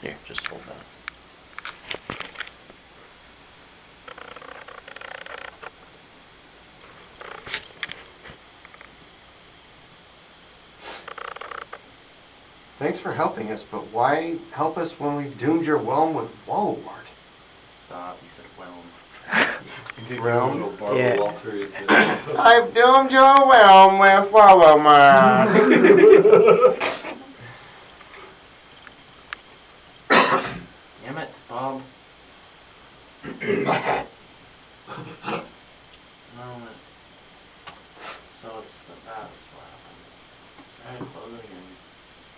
Here, just hold that. Thanks for helping us, but why help us when we doomed your realm with Wallowart? Stop, you said realm. Realm? Yeah. I've doomed your realm with Wallowart. Damn it, Bob. No, so it's that is what happened. Alright, close it again.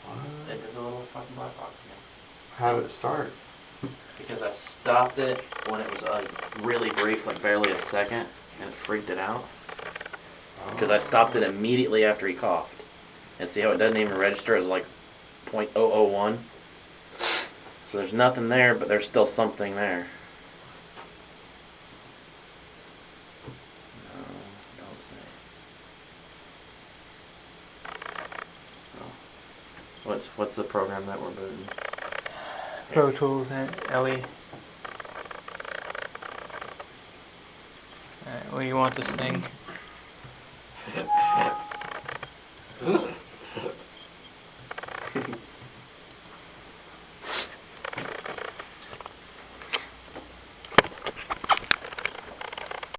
What? It did the little fucking black box again. How did it start? Because I stopped it when it was really brief, like barely a second, and it freaked it out. Because I stopped it immediately after he coughed. And see how it doesn't even register as like .001? So there's nothing there, but there's still something there. No, don't say. Oh. What's the program that we're booting? Pro Tools and LE. Alright, where you want this thing?